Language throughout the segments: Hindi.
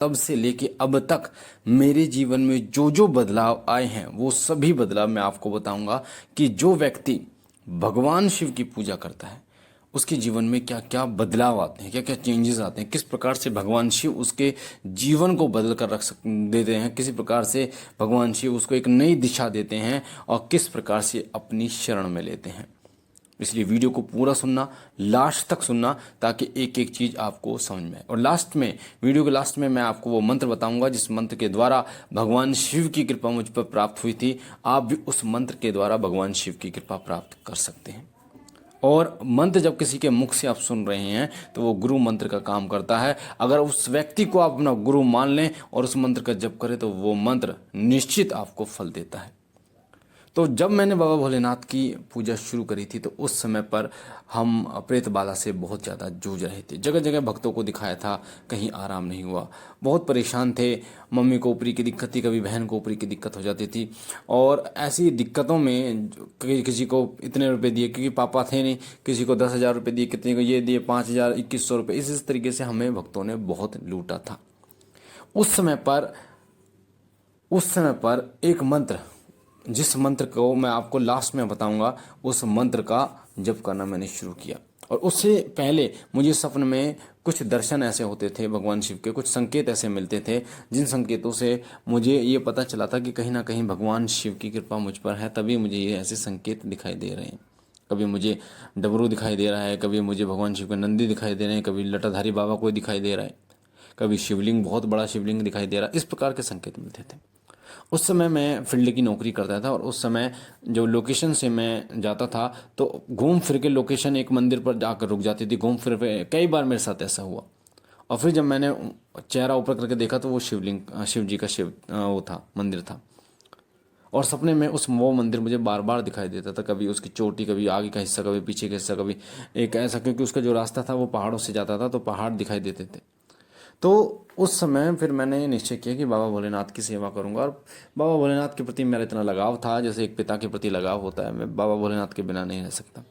तब से लेके अब तक मेरे जीवन में जो जो बदलाव आए हैं वो सभी बदलाव मैं आपको बताऊंगा कि जो व्यक्ति भगवान शिव की पूजा करता है उसके जीवन में क्या क्या बदलाव आते हैं, क्या क्या चेंजेस आते हैं, किस प्रकार से भगवान शिव उसके जीवन को बदल कर देते हैं, किसी प्रकार से भगवान शिव उसको एक नई दिशा देते हैं और किस प्रकार से अपनी शरण में लेते हैं। इसलिए वीडियो को पूरा सुनना, लास्ट तक सुनना, ताकि एक एक चीज़ आपको समझ में आए। और लास्ट में, वीडियो के लास्ट में मैं आपको वो मंत्र बताऊंगा जिस मंत्र के द्वारा भगवान शिव की कृपा मुझ पर प्राप्त हुई थी। आप भी उस मंत्र के द्वारा भगवान शिव की कृपा प्राप्त कर सकते हैं। और मंत्र जब किसी के मुख से आप सुन रहे हैं तो वो गुरु मंत्र का काम करता है। अगर उस व्यक्ति को आप अपना गुरु मान लें और उस मंत्र का जप करें तो वो मंत्र निश्चित आपको फल देता है। तो जब मैंने बाबा भोलेनाथ की पूजा शुरू करी थी तो उस समय पर हम प्रेत बाधा से बहुत ज़्यादा जूझ रहे थे। जगह जगह भक्तों को दिखाया था, कहीं आराम नहीं हुआ, बहुत परेशान थे। मम्मी को ऊपरी की दिक्कत थी, कभी बहन को ऊपरी की दिक्कत हो जाती थी। और ऐसी दिक्कतों में किसी को इतने रुपए दिए क्योंकि पापा थे नहीं, किसी को 10,000 रुपये दिए, कितने को ये दिए 5,000, 2,100 रुपये, इस तरीके से हमें भक्तों ने बहुत लूटा था। उस समय पर एक मंत्र, जिस मंत्र को मैं आपको लास्ट में बताऊंगा, उस मंत्र का जप करना मैंने शुरू किया। और उससे पहले मुझे सपने में कुछ दर्शन ऐसे होते थे भगवान शिव के, कुछ संकेत ऐसे मिलते थे जिन संकेतों से मुझे ये पता चला था कि कहीं ना कहीं भगवान शिव की कृपा मुझ पर है, तभी मुझे ये ऐसे संकेत दिखाई दे रहे हैं। कभी मुझे डमरू दिखाई दे रहा है, कभी मुझे भगवान शिव के नंदी दिखाई दे रहे हैं, कभी लटाधारी बाबा कोई दिखाई दे रहा है, कभी शिवलिंग, बहुत बड़ा शिवलिंग दिखाई दे रहा है। इस प्रकार के संकेत मिलते थे। उस समय मैं फील्ड की नौकरी करता था और उस समय जो लोकेशन से मैं जाता था तो घूम फिर के लोकेशन एक मंदिर पर जाकर रुक जाती थी। घूम फिर के कई बार मेरे साथ ऐसा हुआ। और फिर जब मैंने चेहरा ऊपर करके देखा तो वो शिवलिंग, शिव जी का वो था, मंदिर था। और सपने में वो मंदिर मुझे बार बार दिखाई देता था, कभी उसकी चोटी, कभी आगे का हिस्सा, कभी पीछे का हिस्सा, कभी एक ऐसा, क्योंकि उसका जो रास्ता था वो पहाड़ों से जाता था तो पहाड़ दिखाई देते थे। तो उस समय फिर मैंने निश्चय किया कि बाबा भोलेनाथ की सेवा करूंगा। और बाबा भोलेनाथ के प्रति मेरा इतना लगाव था, जैसे एक पिता के प्रति लगाव होता है, मैं बाबा भोलेनाथ के बिना नहीं रह सकता।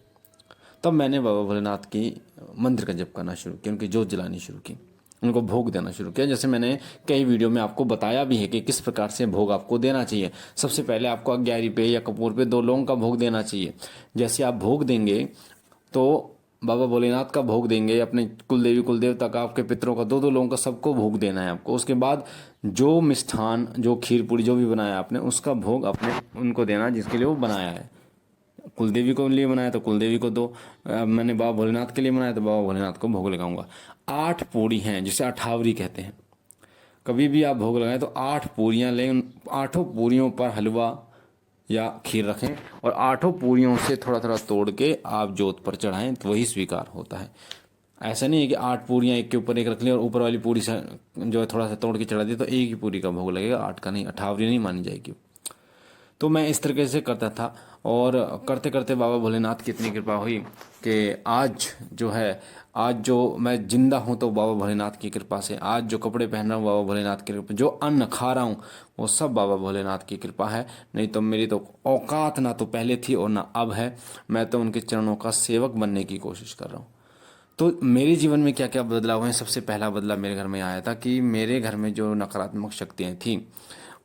तब मैंने बाबा भोलेनाथ की मंदिर का जप करना शुरू किया, उनकी जोत जलानी शुरू की, उनको भोग देना शुरू किया। जैसे मैंने कई वीडियो में आपको बताया भी है कि किस प्रकार से भोग आपको देना चाहिए। सबसे पहले आपको अग्यारी पे या कपूर पे 2 लौंग का भोग देना चाहिए। जैसे आप भोग देंगे तो बाबा भोलेनाथ का भोग देंगे, अपने कुलदेवी कुलदेवता का, आपके पितरों का, 2-2 लोगों का सबको भोग देना है आपको। उसके बाद जो मिष्ठान, जो खीर पूरी जो भी बनाया आपने, उसका भोग अपने उनको देना जिसके लिए वो बनाया है। कुलदेवी को लिए बनाया तो कुलदेवी को दो, मैंने बाबा भोलेनाथ के लिए बनाया तो बाबा भोलेनाथ को भोग लगाऊंगा। 8 पूरी हैं जिसे अठावरी कहते हैं। कभी भी आप भोग लगाएं तो 8 पूरियां लें, उन 8 पूरियों पर हलवा या खीर रखें और 8 पूरियों से थोड़ा थोड़ा तोड़ के आप जोत पर चढ़ाएं तो वही स्वीकार होता है। ऐसा नहीं है कि 8 पूरियां एक के ऊपर एक रख ली और ऊपर वाली पूरी से जो है थोड़ा सा तोड़ के चढ़ा दी तो एक ही पूरी का भोग लगेगा, 8 का नहीं, अठावरी नहीं मानी जाएगी। तो मैं इस तरीके से करता था और करते करते बाबा भोलेनाथ की इतनी कृपा हुई कि आज जो मैं जिंदा हूँ तो बाबा भोलेनाथ की कृपा से, आज जो कपड़े पहन रहा हूँ बाबा भोलेनाथ की कृपा, जो अन्न खा रहा हूँ वो सब बाबा भोलेनाथ की कृपा है। नहीं तो मेरी तो औकात ना तो पहले थी और ना अब है। मैं तो उनके चरणों का सेवक बनने की कोशिश कर रहा हूँ। तो मेरे जीवन में क्या क्या बदलाव हैं? सबसे पहला बदलाव मेरे घर में आया था कि मेरे घर में जो नकारात्मक शक्तियाँ थीं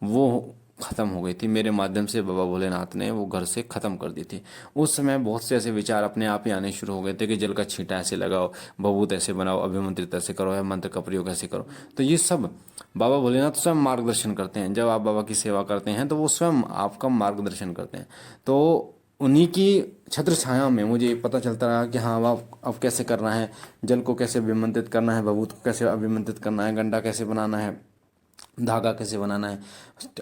वो ख़त्म हो गई थी। मेरे माध्यम से बाबा भोलेनाथ ने वो घर से ख़त्म कर दी थी। उस समय बहुत से ऐसे विचार अपने आप ही आने शुरू हो गए थे कि जल का छींटा ऐसे लगाओ, भभूत ऐसे बनाओ, अभिमंत्रित ऐसे करो, है मंत्र का प्रयोग ऐसे करो। तो ये सब बाबा भोलेनाथ स्वयं मार्गदर्शन करते हैं। जब आप बाबा की सेवा करते हैं तो वो स्वयं आपका मार्गदर्शन करते हैं। तो उन्हीं की छत्र छाया में मुझे पता चलता रहा कि हाँ अब कैसे करना है, जल को कैसे अभिमंत्रित करना है, भभूत को कैसे अभिमंत्रित करना है, गंडा कैसे बनाना है, धागा कैसे बनाना है,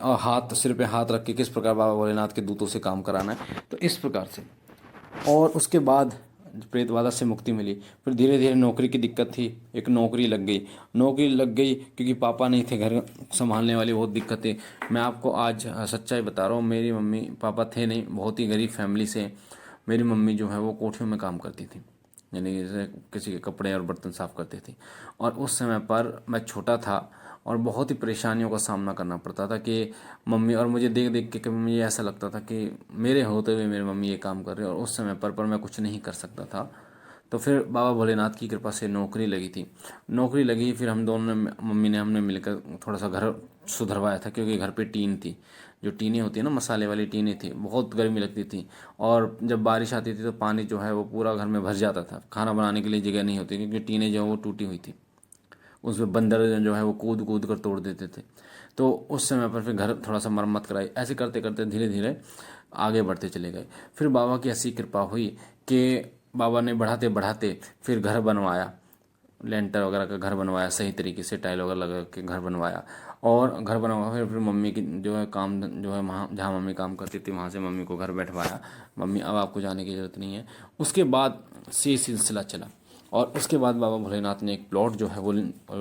और हाथ, सिर पे हाथ रख के किस प्रकार बाबा भोलेनाथ के दूतों से काम कराना है। तो इस प्रकार से, और उसके बाद प्रेत बाधा से मुक्ति मिली। फिर धीरे धीरे नौकरी की दिक्कत थी, एक नौकरी लग गई। नौकरी लग गई क्योंकि पापा नहीं थे, घर संभालने वाली बहुत दिक्कत थी। मैं आपको आज सच्चाई बता रहा हूँ, मेरी मम्मी पापा थे नहीं, बहुत ही गरीब फैमिली से मेरी मम्मी जो है वो कोठियों में काम करती थी, यानी जैसे किसी के कपड़े और बर्तन साफ करती थी। और उस समय पर मैं छोटा था और बहुत ही परेशानियों का सामना करना पड़ता था कि मम्मी, और मुझे देख देख के कभी मुझे ऐसा लगता था कि मेरे होते हुए मेरी मम्मी ये काम कर रही है और उस समय पर मैं कुछ नहीं कर सकता था। तो फिर बाबा भोलेनाथ की कृपा से नौकरी लगी थी। नौकरी लगी, फिर हम दोनों ने, मम्मी ने, हमने मिलकर थोड़ा सा घर सुधरवाया था, क्योंकि घर पे टीन थी, जो टीनें होती है ना, मसाले वाली टीनें थी, बहुत गर्मी लगती थी। और जब बारिश आती थी तो पानी जो है वो पूरा घर में भर जाता था, खाना बनाने के लिए जगह नहीं होती, क्योंकि टीनें जो है वो टूटी हुई थी, उसमें बंदर जो है वो कूद कूद कर तोड़ देते थे। तो उस समय पर फिर घर थोड़ा सा मरम्मत कराई। ऐसे करते करते धीरे धीरे आगे बढ़ते चले गए। फिर बाबा की ऐसी कृपा हुई कि बाबा ने बढ़ाते बढ़ाते फिर घर बनवाया, लेंटर वगैरह का घर बनवाया, सही तरीके से टाइल वगैरह लगा के घर बनवाया। और घर बनवा फिर मम्मी की जो है काम जो है वहाँ जहाँ मम्मी काम करती थी वहाँ से मम्मी को घर बैठवाया। मम्मी अब आपको जाने की ज़रूरत नहीं है। उसके बाद से सिलसिला चला, और उसके बाद बाबा भोलेनाथ ने एक प्लॉट जो है वो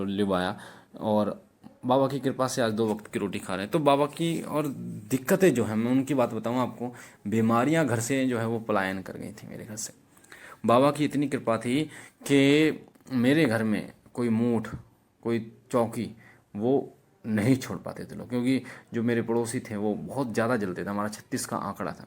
लिवाया, और बाबा की कृपा से आज 2 वक्त की रोटी खा रहे हैं। तो बाबा की और दिक्कतें जो है, मैं उनकी बात बताऊँ आपको, बीमारियां घर से जो है वो पलायन कर गई थी मेरे घर से। बाबा की इतनी कृपा थी कि मेरे घर में कोई मूठ, कोई चौकी वो नहीं छोड़ पाते थे लोग, क्योंकि जो मेरे पड़ोसी थे वो बहुत ज़्यादा जलते थे। हमारा 36 का आंकड़ा था,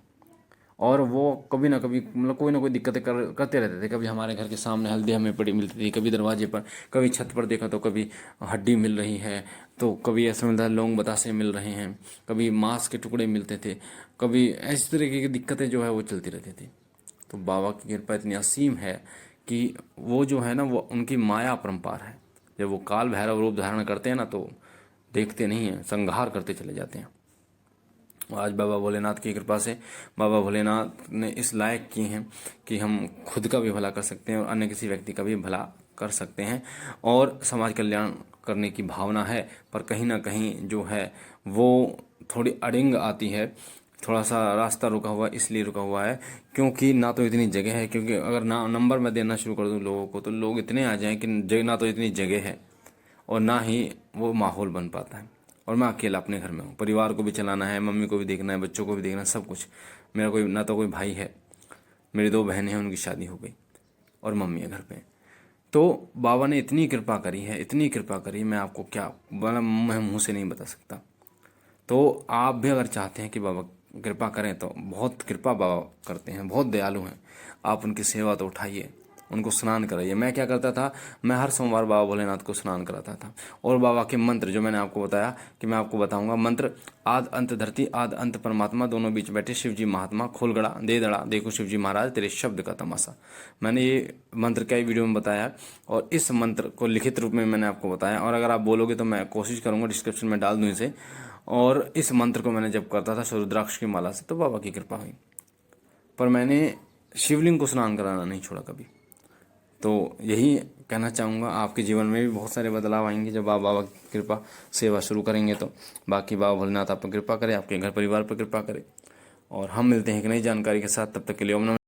और वो कभी ना कभी मतलब कोई ना कोई दिक्कतें करते रहते थे। कभी हमारे घर के सामने हल्दी हमें पड़ी मिलती थी, कभी दरवाजे पर, कभी छत पर देखा तो कभी हड्डी मिल रही है, तो कभी ऐसा मिलता है लौंग बतासे मिल रहे हैं, कभी मांस के टुकड़े मिलते थे, कभी इस तरीके की दिक्कतें जो है वो चलती रहती थी। तो बाबा की कृपा इतनी असीम है कि वो जो है ना, वो उनकी माया अपरंपार है। जब वो काल भैरव रूप धारण करते हैं ना, तो देखते नहीं हैं, संहार करते चले जाते हैं। आज बाबा भोलेनाथ की कृपा से बाबा भोलेनाथ ने इस लायक किए हैं कि हम खुद का भी भला कर सकते हैं और अन्य किसी व्यक्ति का भी भला कर सकते हैं, और समाज कल्याण करने की भावना है। पर कहीं ना कहीं जो है वो थोड़ी अड़िंग आती है, थोड़ा सा रास्ता रुका हुआ, इसलिए रुका हुआ है क्योंकि ना तो इतनी जगह है। क्योंकि अगर ना नंबर मैं देना शुरू कर दूं लोगों को, तो लोग इतने आ जाएं कि ना तो इतनी जगह है और ना ही वो माहौल बन पाता है। और मैं अकेला अपने घर में हूँ, परिवार को भी चलाना है, मम्मी को भी देखना है, बच्चों को भी देखना है, सब कुछ। मेरा कोई ना तो कोई भाई है, मेरी 2 बहनें हैं, उनकी शादी हो गई, और मम्मी है घर पे। तो बाबा ने इतनी कृपा करी है, इतनी कृपा करी, मैं आपको क्या मतलब मैं मुँह से नहीं बता सकता। तो आप भी अगर चाहते हैं कि बाबा कृपा करें, तो बहुत कृपा बाबा करते हैं, बहुत दयालु हैं। आप उनकी सेवा तो उठाइए, उनको स्नान कराइए। मैं क्या करता था, मैं हर सोमवार बाबा भोलेनाथ को स्नान कराता था। और बाबा के मंत्र जो मैंने आपको बताया कि मैं आपको बताऊंगा, मंत्र आद अंत धरती आद अंत परमात्मा, दोनों बीच बैठे शिव जी महात्मा, खोल गड़ा दे दड़ा देखो शिव जी महाराज तेरे शब्द का तमाशा। मैंने ये मंत्र कई वीडियो में बताया, और इस मंत्र को लिखित रूप में मैंने आपको बताया। और अगर आप बोलोगे तो मैं कोशिश करूंगा डिस्क्रिप्शन में डाल दूं इसे। और इस मंत्र को मैंने जब करता था रुद्राक्ष की माला से, तो बाबा की कृपा हुई। पर मैंने शिवलिंग को स्नान कराना नहीं छोड़ा कभी। तो यही कहना चाहूँगा, आपके जीवन में भी बहुत सारे बदलाव आएंगे जब आप बाबा की कृपा सेवा शुरू करेंगे। तो बाकी बाबा भोलेनाथ आप पर कृपा करें, आपके घर परिवार पर कृपा करें। और हम मिलते हैं एक नई जानकारी के साथ, तब तक के लिए ओम नमः